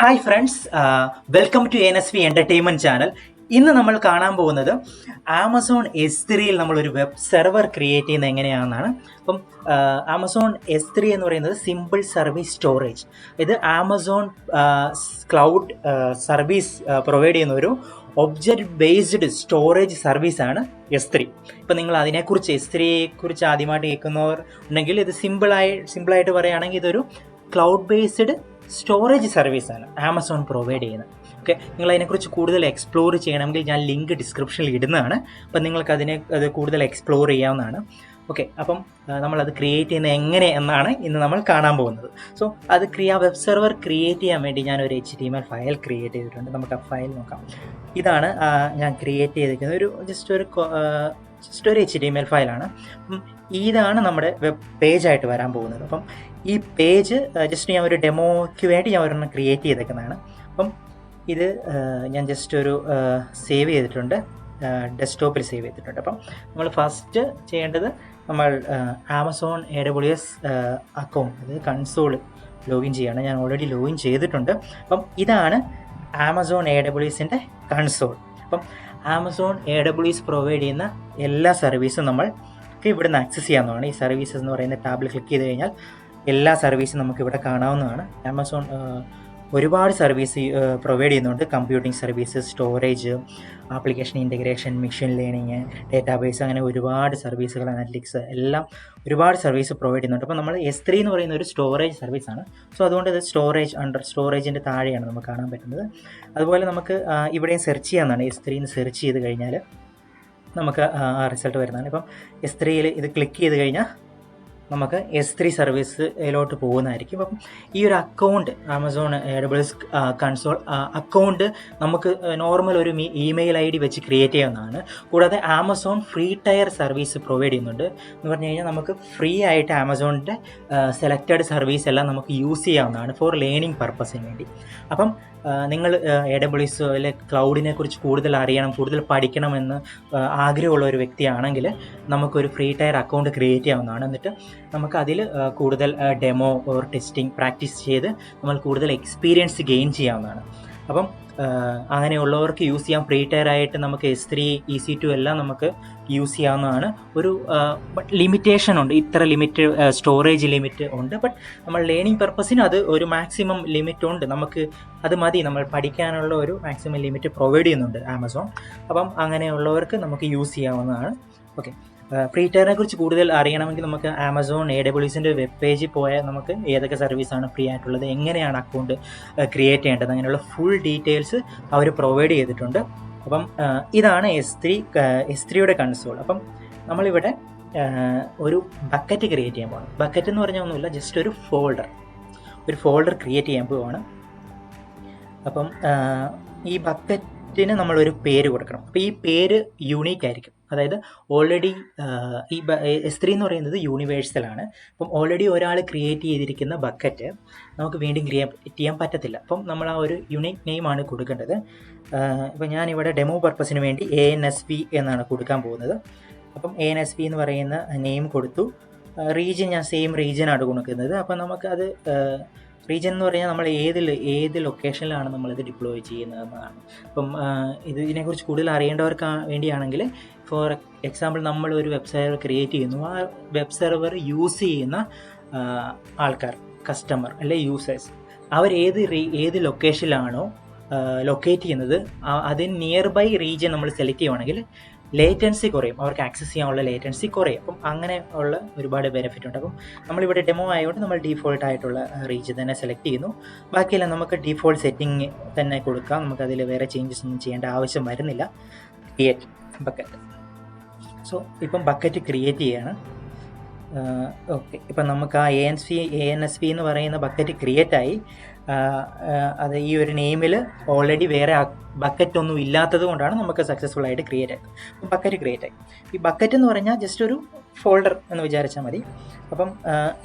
Hi friends, welcome to ANSV entertainment channel. ഇന്ന് നമ്മൾ കാണാൻ പോകുന്നത് ആമസോൺ S3യിൽ നമ്മളൊരു വെബ് സെർവർ ക്രിയേറ്റ് ചെയ്യുന്നത് എങ്ങനെയാണെന്നാണ്. അപ്പം ആമസോൺ S3 എന്ന് പറയുന്നത് സിമ്പിൾ സർവീസ് സ്റ്റോറേജ്. ഇത് ആമസോൺ ക്ലൗഡ് സർവീസ് പ്രൊവൈഡ് ചെയ്യുന്ന ഒരു ഒബ്ജക്റ്റ് ബേസ്ഡ് സ്റ്റോറേജ് സർവീസാണ് S3. ഇപ്പം നിങ്ങൾ അതിനെക്കുറിച്ച് S3യെക്കുറിച്ച് ആദ്യമായിട്ട് കേൾക്കുന്നവർ ഉണ്ടെങ്കിൽ ഇത് സിമ്പിളായിട്ട് പറയുകയാണെങ്കിൽ ഇതൊരു ക്ലൗഡ് ബേസ്ഡ് സ്റ്റോറേജ് സർവീസാണ് ആമസോൺ പ്രൊവൈഡ് ചെയ്യുന്നത്. ഓക്കെ, നിങ്ങൾ അതിനെക്കുറിച്ച് കൂടുതൽ എക്സ്പ്ലോർ ചെയ്യണമെങ്കിൽ ഞാൻ ലിങ്ക് ഡിസ്ക്രിപ്ഷനിൽ ഇടുന്നതാണ്. അപ്പം നിങ്ങൾക്ക് അത് കൂടുതൽ എക്സ്പ്ലോർ ചെയ്യാവുന്നതാണ്. ഓക്കെ, അപ്പം നമ്മളത് ക്രിയേറ്റ് ചെയ്യുന്നത് എങ്ങനെ എന്നാണ് ഇന്ന് നമ്മൾ കാണാൻ പോകുന്നത്. സോ അത് വെബ് സെർവർ ക്രിയേറ്റ് ചെയ്യാൻ വേണ്ടി ഞാനൊരു HTML ഫയൽ ക്രിയേറ്റ് ചെയ്തിട്ടുണ്ട്. നമുക്ക് ആ ഫയൽ നോക്കാം. ഇതാണ് ഞാൻ ക്രിയേറ്റ് ചെയ്തിരിക്കുന്നത്. ജസ്റ്റ് ഒരു HTML ഫയലാണ്. ഇതാണ് നമ്മുടെ വെബ് പേജായിട്ട് വരാൻ പോകുന്നത്. അപ്പം ഈ പേജ് ജസ്റ്റ് ഞാൻ ഒരു ഡെമോയ്ക്ക് വേണ്ടി ഞാൻ ഒരെണ്ണം ക്രിയേറ്റ് ചെയ്തേക്കുന്നതാണ്. അപ്പം ഇത് ഞാൻ ജസ്റ്റ് ഒരു സേവ് ചെയ്തിട്ടുണ്ട്, ഡെസ്ക്ടോപ്പിൽ സേവ് ചെയ്തിട്ടുണ്ട്. അപ്പം നമ്മൾ ഫസ്റ്റ് ചെയ്യേണ്ടത് നമ്മൾ ആമസോൺ AWS അക്കൗണ്ട്, അതായത് കൺസോൾ ലോഗിൻ ചെയ്യണം. ഞാൻ ഓൾറെഡി ലോഗിൻ ചെയ്തിട്ടുണ്ട്. അപ്പം ഇതാണ് ആമസോൺ AWSൻ്റെ കൺസോൾ. അപ്പം ആമസോൺ AWS പ്രൊവൈഡ് ചെയ്യുന്ന എല്ലാ സർവീസും നമ്മൾക്ക് ഇവിടുന്ന് ആക്സസ് ചെയ്യാവുന്നതാണ്. ഈ സർവീസസ് എന്ന് പറയുന്ന ടാബിൽ ക്ലിക്ക് ചെയ്ത് കഴിഞ്ഞാൽ എല്ലാ സർവീസും നമുക്ക് ഇവിടെ കാണാവുന്നതാണ്. ആമസോൺ ഒരുപാട് സർവീസ് പ്രൊവൈഡ് ചെയ്യുന്നുണ്ട്. Computing services, storage, application integration, machine learning, database, അങ്ങനെ ഒരുപാട് സർവീസുകൾ, അനലിറ്റിക്സ്, എല്ലാം ഒരുപാട് സർവീസ് പ്രൊവൈഡ് ചെയ്യുന്നുണ്ട്. അപ്പോൾ നമ്മൾ S3 എന്ന് പറയുന്ന ഒരു സ്റ്റോറേജ് സർവീസാണ്. സോ അതുകൊണ്ട് ഇത് സ്റ്റോറേജിൻ്റെ താഴെയാണ് നമുക്ക് കാണാൻ പറ്റുന്നത്. അതുപോലെ നമുക്ക് ഇവിടെയും സെർച്ച് ചെയ്യാവുന്നതാണ്. S3 എന്ന് സെർച്ച് ചെയ്ത് കഴിഞ്ഞാൽ നമുക്ക് ആ റിസൾട്ട് വരുന്നതാണ്. ഇപ്പം S3യിൽ ഇത് ക്ലിക്ക് ചെയ്ത് കഴിഞ്ഞാൽ നമുക്ക് S3 സർവീസിലോട്ട് പോകുന്നതായിരിക്കും. അപ്പം ഈ ഒരു account, Amazon AWS console account നമുക്ക് നോർമൽ ഒരു ഇമെയിൽ ID വെച്ച് ക്രിയേറ്റ് ചെയ്യാവുന്നതാണ്. കൂടാതെ Amazon free tier service provide ചെയ്യുന്നുണ്ട്. എന്ന് പറഞ്ഞു കഴിഞ്ഞാൽ നമുക്ക് ഫ്രീ ആയിട്ട് ആമസോണിൻ്റെ സെലക്റ്റഡ് സർവീസ് എല്ലാം നമുക്ക് യൂസ് ചെയ്യാവുന്നതാണ് ഫോർ ലേണിംഗ് പർപ്പസിന് വേണ്ടി. അപ്പം നിങ്ങൾ AWS ക്ലൗഡിനെ കുറിച്ച് കൂടുതൽ അറിയണം, കൂടുതൽ പഠിക്കണമെന്ന് ആഗ്രഹമുള്ള ഒരു വ്യക്തിയാണെങ്കിൽ നമുക്കൊരു ഫ്രീ ടയർ അക്കൗണ്ട് ക്രിയേറ്റ് ചെയ്യാവുന്നതാണ്. എന്നിട്ട് നമുക്ക് അതിൽ കൂടുതൽ ഡെമോ ഓർ ടെസ്റ്റിംഗ് പ്രാക്ടീസ് ചെയ്ത് നമ്മൾ കൂടുതൽ എക്സ്പീരിയൻസ് ഗെയിൻ ചെയ്യാവുന്നതാണ്. അപ്പം അങ്ങനെയുള്ളവർക്ക് യൂസ് ചെയ്യാം. ഫ്രീ ടയർ ആയിട്ട് നമുക്ക് S3, EC2 എല്ലാം നമുക്ക് യൂസ് ചെയ്യാവുന്നതാണ്. ഒരു ലിമിറ്റേഷൻ ഉണ്ട്, ഇത്ര ലിമിറ്റ് സ്റ്റോറേജ് ലിമിറ്റ് ഉണ്ട്. ബട്ട് നമ്മൾ ലേണിംഗ് പർപ്പസിന് അത് ഒരു മാക്സിമം ലിമിറ്റ് ഉണ്ട്. നമുക്ക് അത് മതി, നമ്മൾ പഠിക്കാനുള്ള ഒരു മാക്സിമം ലിമിറ്റ് പ്രൊവൈഡ് ചെയ്യുന്നുണ്ട് ആമസോൺ. അപ്പം അങ്ങനെയുള്ളവർക്ക് നമുക്ക് യൂസ് ചെയ്യാവുന്നതാണ്. ഓക്കെ, ഫ്രീ ടയറിനെ കുറിച്ച് കൂടുതൽ അറിയണമെങ്കിൽ നമുക്ക് ആമസോൺ AWSൻ്റെ വെബ് പേജിൽ പോയാൽ നമുക്ക് ഏതൊക്കെ സർവീസാണ് ഫ്രീ ആയിട്ടുള്ളത്, എങ്ങനെയാണ് അക്കൗണ്ട് ക്രിയേറ്റ് ചെയ്യേണ്ടത്, അങ്ങനെയുള്ള ഫുൾ ഡീറ്റെയിൽസ് അവർ പ്രൊവൈഡ് ചെയ്തിട്ടുണ്ട്. അപ്പം ഇതാണ് S3യുടെ കൺസോൾ. അപ്പം നമ്മളിവിടെ ഒരു ബക്കറ്റ് ക്രിയേറ്റ് ചെയ്യാൻ പോകണം. ബക്കറ്റ് എന്ന് പറഞ്ഞാൽ ഒന്നുമില്ല, ജസ്റ്റ് ഒരു ഫോൾഡർ ക്രിയേറ്റ് ചെയ്യാൻ പോവുകയാണ്. അപ്പം ഈ ബക്കറ്റിന് നമ്മളൊരു പേര് കൊടുക്കണം. അപ്പോൾ ഈ പേര് യൂണീക്ക് ആയിരിക്കും. അതായത് ഓൾറെഡി ഈ S3 എന്ന് പറയുന്നത് യൂണിവേഴ്സലാണ്. അപ്പം ഓൾറെഡി ഒരാൾ ക്രിയേറ്റ് ചെയ്തിരിക്കുന്ന ബക്കറ്റ് നമുക്ക് വീണ്ടും ക്രിയേറ്റ് ചെയ്യാൻ പറ്റത്തില്ല. അപ്പം നമ്മൾ ആ ഒരു യൂണീക്ക് നെയിമാണ് കൊടുക്കേണ്ടത്. ഇപ്പം ഞാനിവിടെ ഡെമോ പർപ്പസിന് വേണ്ടി ANSV എന്നാണ് കൊടുക്കാൻ പോകുന്നത്. അപ്പം ANSV എന്ന് പറയുന്ന നെയിം കൊടുത്തു. റീജിയൻ ഞാൻ സെയിം റീജിയനാണ് കൊടുക്കുന്നത്. അപ്പം നമുക്കത് റീജിയൻ എന്ന് പറഞ്ഞാൽ നമ്മൾ ഏത് ലൊക്കേഷനിലാണ് നമ്മളിത് ഡിപ്ലോയ് ചെയ്യുന്നതെന്നാണ്. അപ്പം ഇതിനെക്കുറിച്ച് കൂടുതൽ അറിയേണ്ടവർക്ക് വേണ്ടിയാണെങ്കിൽ, ഫോർ എക്സാമ്പിൾ നമ്മൾ ഒരു വെബ് സെർവർ ക്രിയേറ്റ് ചെയ്യുന്നു. ആ വെബ് സെർവർ യൂസ് ചെയ്യുന്ന ആൾക്കാർ, കസ്റ്റമർ അല്ലെ യൂസേഴ്സ്, അവർ ഏത് ലൊക്കേഷനിലാണോ ലൊക്കേറ്റ് ചെയ്യുന്നത് അതിന് നിയർ ബൈ റീജിയൻ നമ്മൾ സെലക്ട് ചെയ്യുവാണെങ്കിൽ ലേറ്റൻസി കുറയും, അവർക്ക് ആക്സസ് ചെയ്യാനുള്ള ലേറ്റൻസി കുറയും. അപ്പം അങ്ങനെ ഉള്ള ഒരുപാട് ബെനിഫിറ്റ് ഉണ്ട്. അപ്പം നമ്മളിവിടെ ഡെമോ ആയതുകൊണ്ട് നമ്മൾ ഡീഫോൾട്ട് ആയിട്ടുള്ള റീജിയൻ തന്നെ സെലക്ട് ചെയ്യുന്നു. ബാക്കിയെല്ലാം നമുക്ക് ഡീഫോൾട്ട് സെറ്റിംഗ് തന്നെ കൊടുക്കാം. നമുക്കതിൽ വേറെ ചേഞ്ചസ് ഒന്നും ചെയ്യേണ്ട ആവശ്യം വരുന്നില്ല. Create bucket. സോ ഇപ്പം ബക്കറ്റ് ക്രിയേറ്റ് ചെയ്യാണ്. ഓക്കെ, ഇപ്പം നമുക്ക് ആ ANSV എന്ന് പറയുന്ന ബക്കറ്റ് ക്രിയേറ്റ് ആയി. അത് ഈ ഒരു നെയിമിൽ ഓൾറെഡി വേറെ ബക്കറ്റ് ഒന്നും ഇല്ലാത്തത് കൊണ്ടാണ് നമുക്ക് സക്സസ്ഫുൾ ആയിട്ട് ക്രിയേറ്റ് ആയത്. അപ്പം ബക്കറ്റ് ക്രിയേറ്റ് ആയി. ഈ ബക്കറ്റ് എന്ന് പറഞ്ഞാൽ ജസ്റ്റ് ഒരു ഫോൾഡർ എന്ന് വിചാരിച്ചാൽ മതി. അപ്പം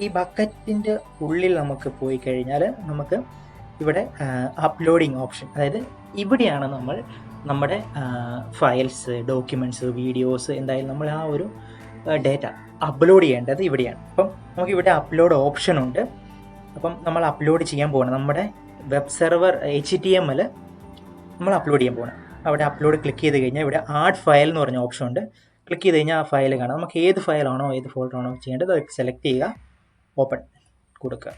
ഈ ബക്കറ്റിൻ്റെ ഉള്ളിൽ നമുക്ക് പോയി കഴിഞ്ഞാൽ നമുക്ക് ഇവിടെ അപ്ലോഡിങ് ഓപ്ഷൻ, അതായത് ഇവിടെയാണ് നമ്മൾ നമ്മുടെ ഫയൽസ്, ഡോക്യുമെൻറ്റ്സ്, വീഡിയോസ്, എന്തായാലും നമ്മൾ ആ ഒരു ഡേറ്റ അപ്ലോഡ് ചെയ്യേണ്ടത് ഇവിടെയാണ്. അപ്പം നമുക്കിവിടെ അപ്ലോഡ് ഓപ്ഷൻ ഉണ്ട്. അപ്പം നമ്മൾ അപ്ലോഡ് ചെയ്യാൻ പോകണം നമ്മുടെ വെബ് സെർവർ HTML നമ്മൾ അപ്ലോഡ് ചെയ്യാൻ പോകണം. അവിടെ അപ്ലോഡ് ക്ലിക്ക് ചെയ്ത് കഴിഞ്ഞാൽ ഇവിടെ ആഡ് ഫയൽ എന്ന് പറഞ്ഞ ഓപ്ഷൻ ഉണ്ട്. ക്ലിക്ക് ചെയ്ത് കഴിഞ്ഞാൽ ആ ഫയൽ കാണാം. നമുക്ക് ഏത് ഫയലാണോ ഏത് ഫോൾഡറാണോ ചെയ്യേണ്ടത് അത് സെലക്ട് ചെയ്യുക, ഓപ്പൺ കൊടുക്കുക.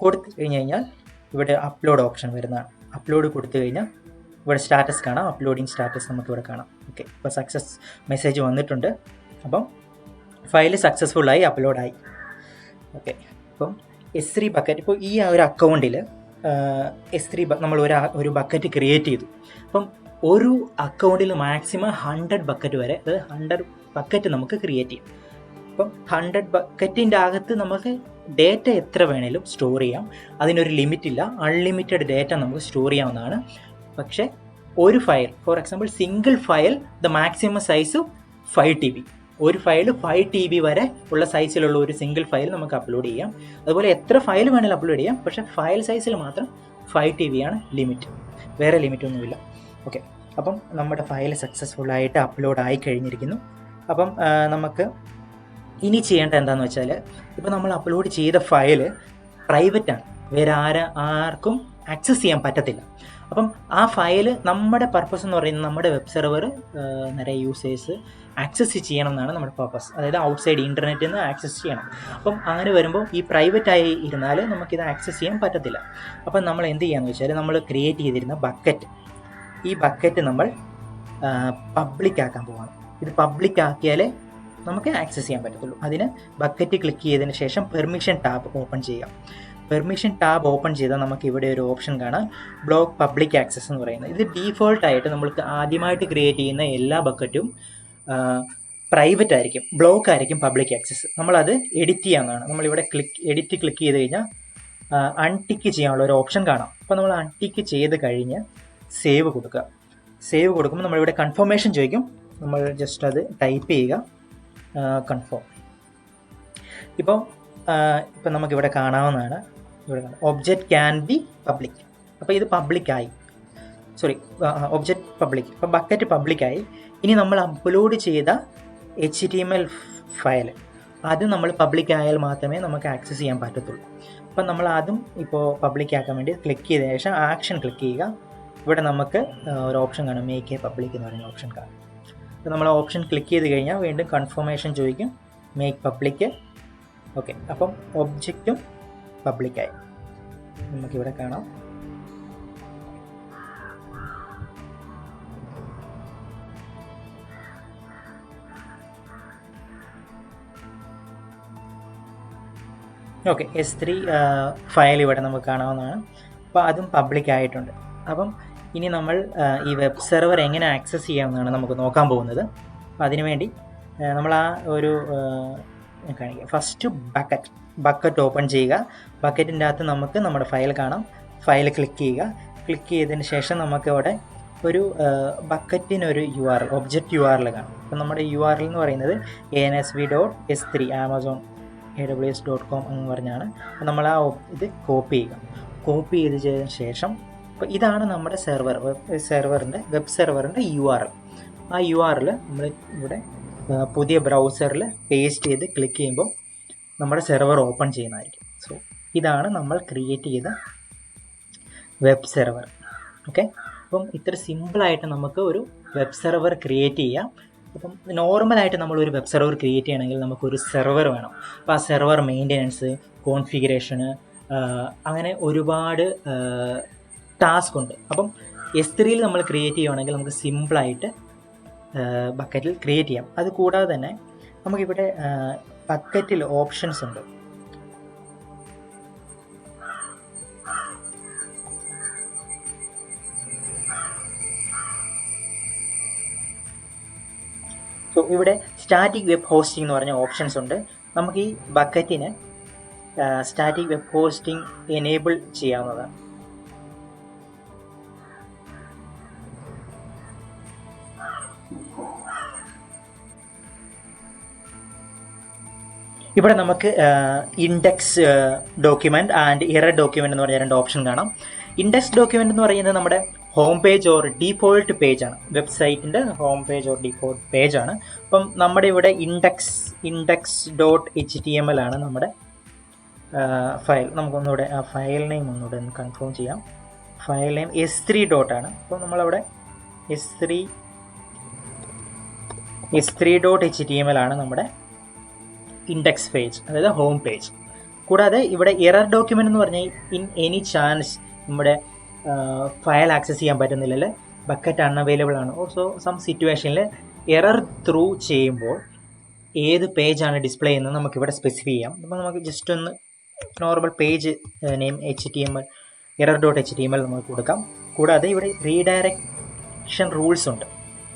കൊടുത്തു കഴിഞ്ഞാൽ ഇവിടെ അപ്ലോഡ് ഓപ്ഷൻ വരുന്നതാണ്. അപ്ലോഡ് കൊടുത്തു കഴിഞ്ഞാൽ ഇവിടെ സ്റ്റാറ്റസ് കാണാം, അപ്ലോഡിങ് സ്റ്റാറ്റസ് നമുക്കിവിടെ കാണാം. ഓക്കെ, ഇപ്പോൾ സക്സസ് മെസ്സേജ് വന്നിട്ടുണ്ട്. അപ്പം ഫയൽ സക്സസ്ഫുള്ളായി അപ്ലോഡായി. ഓക്കെ, അപ്പം S3 ബക്കറ്റ്, ഇപ്പോൾ ഈ ഒരു അക്കൗണ്ടിൽ S3 നമ്മൾ ഒരു ബക്കറ്റ് ക്രിയേറ്റ് ചെയ്തു. അപ്പം ഒരു അക്കൗണ്ടിൽ മാക്സിമം 100 ബക്കറ്റ് വരെ, അതായത് 100 ബക്കറ്റ് നമുക്ക് ക്രിയേറ്റ് ചെയ്യാം. അപ്പം 100 ബക്കറ്റിൻ്റെ അകത്ത് നമുക്ക് ഡേറ്റ എത്ര വേണേലും സ്റ്റോർ ചെയ്യാം. അതിനൊരു ലിമിറ്റില്ല, അൺലിമിറ്റഡ് ഡേറ്റ നമുക്ക് സ്റ്റോർ ചെയ്യാവുന്നതാണ്. പക്ഷേ ഒരു file, for example single file the maximum size 5 TB. ഒരു ഫയൽ 5 TB വരെ ഉള്ള സൈസിലുള്ള ഒരു സിംഗിൾ ഫയൽ നമുക്ക് അപ്ലോഡ് ചെയ്യാം. അതുപോലെ എത്ര ഫയൽ വേണമെങ്കിലും അപ്ലോഡ് ചെയ്യാം, പക്ഷേ ഫയൽ സൈസിൽ മാത്രം 5 TB ആണ് ലിമിറ്റ്, വേറെ ലിമിറ്റ് ഒന്നുമില്ല. ഓക്കെ, അപ്പം നമ്മുടെ ഫയൽ സക്സസ്ഫുള്ളായിട്ട് അപ്ലോഡ് ആയി കഴിഞ്ഞിരിക്കുന്നു. അപ്പം നമുക്ക് ഇനി ചെയ്യേണ്ടത് എന്താണെന്ന് വെച്ചാൽ, ഇപ്പോൾ നമ്മൾ അപ്ലോഡ് ചെയ്ത ഫയൽ പ്രൈവറ്റാണ്, വേറെ ആർക്കും ആക്സസ് ചെയ്യാൻ പറ്റത്തില്ല. അപ്പം ആ ഫയൽ നമ്മുടെ പർപ്പസ് എന്ന് പറയുന്നത് നമ്മുടെ വെബ് സെർവർ നിറയെ യൂസേഴ്സ് ആക്സസ് ചെയ്യണം എന്നാണ് നമ്മുടെ പർപ്പസ്. അതായത് ഔട്ട്സൈഡ് ഇൻ്റർനെറ്റിൽ നിന്ന് ആക്സസ് ചെയ്യണം. അപ്പം അങ്ങനെ വരുമ്പോൾ ഈ പ്രൈവറ്റായി ഇരുന്നാൽ നമുക്കിത് ആക്സസ് ചെയ്യാൻ പറ്റത്തില്ല. അപ്പം നമ്മൾ എന്ത് ചെയ്യാന്ന് വെച്ചാൽ, നമ്മൾ ക്രിയേറ്റ് ചെയ്തിരുന്ന ബക്കറ്റ്, ഈ ബക്കറ്റ് നമ്മൾ പബ്ലിക് ആക്കാൻ പോകണം. ഇത് പബ്ലിക് ആക്കിയാലേ നമുക്ക് ആക്സസ് ചെയ്യാൻ പറ്റത്തുള്ളൂ. അതിന് ബക്കറ്റ് ക്ലിക്ക് ചെയ്തതിന് ശേഷം പെർമിഷൻ ടാബ് ഓപ്പൺ ചെയ്യാം. പെർമിഷൻ ടാബ് ഓപ്പൺ ചെയ്താൽ നമുക്ക് ഇവിടെ ഒരു ഓപ്ഷൻ കാണാം, ബ്ലോക്ക് പബ്ലിക് ആക്സസ് എന്ന് പറയുന്നത്. ഇത് ഡീഫോൾട്ടായിട്ട് നമ്മൾക്ക് ആദ്യമായിട്ട് ക്രിയേറ്റ് ചെയ്യുന്ന എല്ലാ ബക്കറ്റും പ്രൈവറ്റ് ആയിരിക്കും, ബ്ലോക്ക് ആയിരിക്കും പബ്ലിക് ആക്സസ്. നമ്മളത് എഡിറ്റ് ചെയ്യാവുന്നതാണ്. നമ്മളിവിടെ എഡിറ്റ് ക്ലിക്ക് ചെയ്ത് കഴിഞ്ഞാൽ അൺടിക്ക് ചെയ്യാനുള്ള ഒരു ഓപ്ഷൻ കാണാം. അപ്പോൾ നമ്മൾ അൺടിക്ക് ചെയ്ത് കഴിഞ്ഞ് സേവ് കൊടുക്കുക. സേവ് കൊടുക്കുമ്പോൾ നമ്മളിവിടെ കൺഫർമേഷൻ ചോദിക്കും, നമ്മൾ ജസ്റ്റ് അത് ടൈപ്പ് ചെയ്യുക, കൺഫേം. ഇപ്പം നമുക്കിവിടെ കാണാവുന്നതാണ്, ഇവിടെ ഒബ്ജക്റ്റ് ക്യാൻ ബി പബ്ലിക്. അപ്പോൾ ഇത് പബ്ലിക്കായി, ഒബ്ജക്റ്റ് പബ്ലിക്, ഇപ്പോൾ ബക്കറ്റ് പബ്ലിക്കായി. ഇനി നമ്മൾ അപ്ലോഡ് ചെയ്ത HTML ഫയൽ, അത് നമ്മൾ പബ്ലിക് ആയാൽ മാത്രമേ നമുക്ക് ആക്സസ് ചെയ്യാൻ പറ്റത്തുള്ളൂ. അപ്പം നമ്മൾ അതും ഇപ്പോൾ പബ്ലിക് ആക്കാൻ വേണ്ടി ക്ലിക്ക് ചെയ്ത ശേഷം ആക്ഷൻ ക്ലിക്ക് ചെയ്യുക. ഇവിടെ നമുക്ക് ഒരു ഓപ്ഷൻ കാണും, മേക്ക് എ പബ്ലിക് എന്ന് പറയുന്ന ഓപ്ഷൻ കാണും. അപ്പോൾ നമ്മൾ ഓപ്ഷൻ ക്ലിക്ക് ചെയ്ത് കഴിഞ്ഞാൽ വീണ്ടും കൺഫർമേഷൻ ചോദിക്കും, മേക്ക് പബ്ലിക്. ഓക്കെ, അപ്പം ഒബ്ജക്റ്റും പബ്ലിക്കായി നമുക്കിവിടെ കാണാം. ഓക്കെ, S3 ഫയൽ ഇവിടെ നമുക്ക് കാണാവുന്നതാണ്. അപ്പോൾ അതും പബ്ലിക് ആയിട്ടുണ്ട്. അപ്പം ഇനി നമ്മൾ ഈ വെബ് സെർവർ എങ്ങനെ ആക്സസ് ചെയ്യാമെന്നാണ് നമുക്ക് നോക്കാൻ പോകുന്നത്. അപ്പോൾ അതിനുവേണ്ടി നമ്മൾ ആ ഒരു കാണിക്കുക. ഫസ്റ്റ് ബക്കറ്റ് ഓപ്പൺ ചെയ്യുക. ബക്കറ്റിൻ്റെ അകത്ത് നമുക്ക് നമ്മുടെ ഫയൽ കാണാം. ഫയൽ ക്ലിക്ക് ചെയ്യുക. ക്ലിക്ക് ചെയ്തതിന് ശേഷം നമുക്ക് അവിടെ ഒരു ബക്കറ്റിനൊരു URL, ഒബ്ജക്റ്റ് URL കാണാം. അപ്പോൾ നമ്മുടെ URL എന്ന് പറയുന്നത് ANSV.S3 Amazon AWS.com എന്ന് പറഞ്ഞാണ്. അപ്പോൾ നമ്മൾ ആ ഇത് കോപ്പി ചെയ്യുക. കോപ്പി ചെയ്തതിന് ശേഷം അപ്പോൾ ഇതാണ് നമ്മുടെ വെബ് സെർവറിൻ്റെ URL. ആ URL നമ്മൾ ഇവിടെ പുതിയ ബ്രൗസറിൽ പേസ്റ്റ് ചെയ്ത് ക്ലിക്ക് ചെയ്യുമ്പോൾ നമ്മുടെ സെർവർ ഓപ്പൺ ചെയ്യുന്നതായിരിക്കും. സോ ഇതാണ് നമ്മൾ ക്രിയേറ്റ് ചെയ്ത വെബ് സെർവർ. ഓക്കെ, അപ്പം ഇത്ര സിമ്പിളായിട്ട് നമുക്ക് ഒരു വെബ് സെർവർ ക്രിയേറ്റ് ചെയ്യാം. അപ്പം നോർമലായിട്ട് നമ്മളൊരു വെബ് സെർവർ ക്രിയേറ്റ് ചെയ്യണമെങ്കിൽ നമുക്കൊരു സെർവർ വേണം. അപ്പോൾ ആ സെർവർ മെയിൻ്റെനൻസ്, കോൺഫിഗറേഷന്, അങ്ങനെ ഒരുപാട് ടാസ്ക് ഉണ്ട്. അപ്പം S3 നമ്മൾ ക്രിയേറ്റ് ചെയ്യുകയാണെങ്കിൽ നമുക്ക് സിമ്പിളായിട്ട് ബക്കറ്റിൽ ക്രിയേറ്റ് ചെയ്യാം. അത് കൂടാതെ തന്നെ നമുക്കിവിടെ ബക്കറ്റിൽ ഓപ്ഷൻസ് ഉണ്ട്. സോ ഇവിടെ സ്റ്റാറ്റിക് വെബ് ഹോസ്റ്റിംഗ് എന്ന് പറഞ്ഞ ഓപ്ഷൻസ് ഉണ്ട്. നമുക്ക് ഈ ബക്കറ്റിന് സ്റ്റാറ്റിക് വെബ് ഹോസ്റ്റിംഗ് എനേബിൾ ചെയ്യാവുന്നതാണ്. ഇവിടെ നമുക്ക് index document and error document എന്ന് പറഞ്ഞ രണ്ട് ഓപ്ഷൻ കാണാം. ഇൻഡെക്സ് ഡോക്യുമെൻറ്റ് എന്ന് പറയുന്നത് നമ്മുടെ ഹോം പേജ് ഓർ ഡീഫോൾട്ട് പേജാണ്, വെബ്സൈറ്റിൻ്റെ ഹോം പേജ് ഓർ ഡീഫോൾട്ട് പേജാണ്. അപ്പം നമ്മുടെ ഇവിടെ ഇൻഡെക്സ്.html ആണ് നമ്മുടെ ഫയൽ നമുക്കൊന്നുകൂടെ ആ ഫയൽ നെയിം ഒന്നുകൂടെ ഒന്ന് കൺഫേം ചെയ്യാം. File name S3 ഡോട്ടാണ്. അപ്പോൾ നമ്മളവിടെ S3.html ആണ് നമ്മുടെ ഇൻഡെക്സ് പേജ്, അതായത് ഹോം പേജ്. കൂടാതെ ഇവിടെ എറർ ഡോക്യുമെൻ്റ് എന്ന് പറഞ്ഞാൽ ഇൻ എനി ചാൻസ് നമ്മുടെ ഫയൽ ആക്സസ് ചെയ്യാൻ പറ്റുന്നില്ല, ബക്കറ്റ് അൺഅവൈലബിൾ ആണ്. ഓൾസോ സം സിറ്റുവേഷനിൽ എറർ ത്രൂ ചെയ്യുമ്പോൾ ഏത് പേജാണ് ഡിസ്പ്ലേ ചെയ്യുന്നത് നമുക്കിവിടെ സ്പെസിഫൈ ചെയ്യാം. അപ്പോൾ നമുക്ക് ജസ്റ്റ് ഒന്ന് normal page name HTML error.html നമുക്ക് കൊടുക്കാം. കൂടാതെ ഇവിടെ റീഡയറക്ഷൻ റൂൾസ് ഉണ്ട്.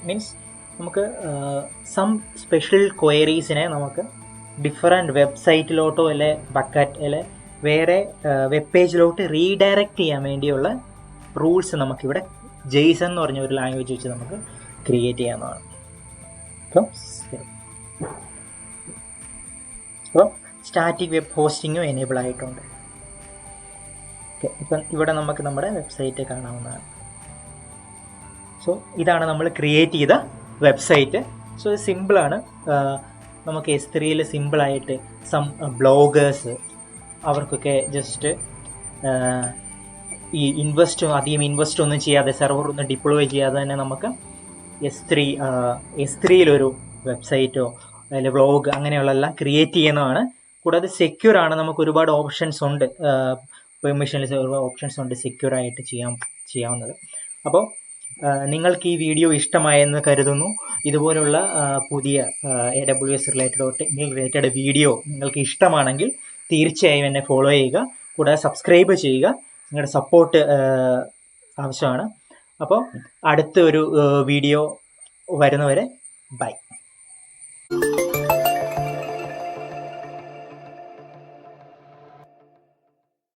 മീൻസ് നമുക്ക് സം സ്പെഷ്യൽ ക്വയറീസിനെ നമുക്ക് ഡിഫറെൻറ്റ് വെബ്സൈറ്റിലോട്ടോ അല്ലെ ബക്കറ്റ് അല്ലെ വേറെ വെബ് പേജിലോട്ട് റീഡയറക്റ്റ് ചെയ്യാൻ വേണ്ടിയുള്ള റൂൾസ് നമുക്കിവിടെ JSON എന്ന് പറഞ്ഞ ഒരു ലാംഗ്വേജ് വെച്ച് നമുക്ക് ക്രിയേറ്റ് ചെയ്യാവുന്നതാണ്. അപ്പോൾ സ്റ്റാറ്റിക് വെബ് ഹോസ്റ്റിങ്ങും എനേബിൾ ആയിട്ടുണ്ട്. ഓക്കെ, ഇപ്പം ഇവിടെ നമുക്ക് നമ്മുടെ വെബ്സൈറ്റ് കാണാവുന്നതാണ്. സോ ഇതാണ് നമ്മൾ ക്രിയേറ്റ് ചെയ്ത വെബ്സൈറ്റ്. സോ ഇത് സിമ്പിളാണ്. നമുക്ക് S3യിൽ സിമ്പിളായിട്ട് സം ബ്ലോഗേഴ്സ് അവർക്കൊക്കെ ജസ്റ്റ് ഈ അധികം ഇൻവെസ്റ്റ് ഒന്നും ചെയ്യാതെ, സെർവർ ഒന്നും ഡിപ്ലോയ് ചെയ്യാതെ തന്നെ നമുക്ക് S3യിലൊരു വെബ്സൈറ്റോ അല്ലെങ്കിൽ വ്ളോഗ് അങ്ങനെയുള്ളതെല്ലാം ക്രിയേറ്റ് ചെയ്യുന്നതാണ്. കൂടാതെ സെക്യൂർ ആണ്. നമുക്ക് ഒരുപാട് ഓപ്ഷൻസ് ഉണ്ട്, പെർമിഷനിൽ ഒരുപാട് ഓപ്ഷൻസ് ഉണ്ട് സെക്യൂറായിട്ട് ചെയ്യാവുന്നത്. അപ്പോൾ നിങ്ങൾക്ക് ഈ വീഡിയോ ഇഷ്ടമായെന്ന് കരുതുന്നു. ഇതുപോലുള്ള പുതിയ AWS റിലേറ്റഡ് വീഡിയോ നിങ്ങൾക്ക് ഇഷ്ടമാണെങ്കിൽ തീർച്ചയായും എന്നെ ഫോളോ ചെയ്യുക, കൂടാതെ സബ്സ്ക്രൈബ് ചെയ്യുക. നിങ്ങളുടെ സപ്പോർട്ട് ആവശ്യമാണ്. അപ്പോൾ അടുത്തൊരു വീഡിയോ വരുന്നവരെ ബൈ.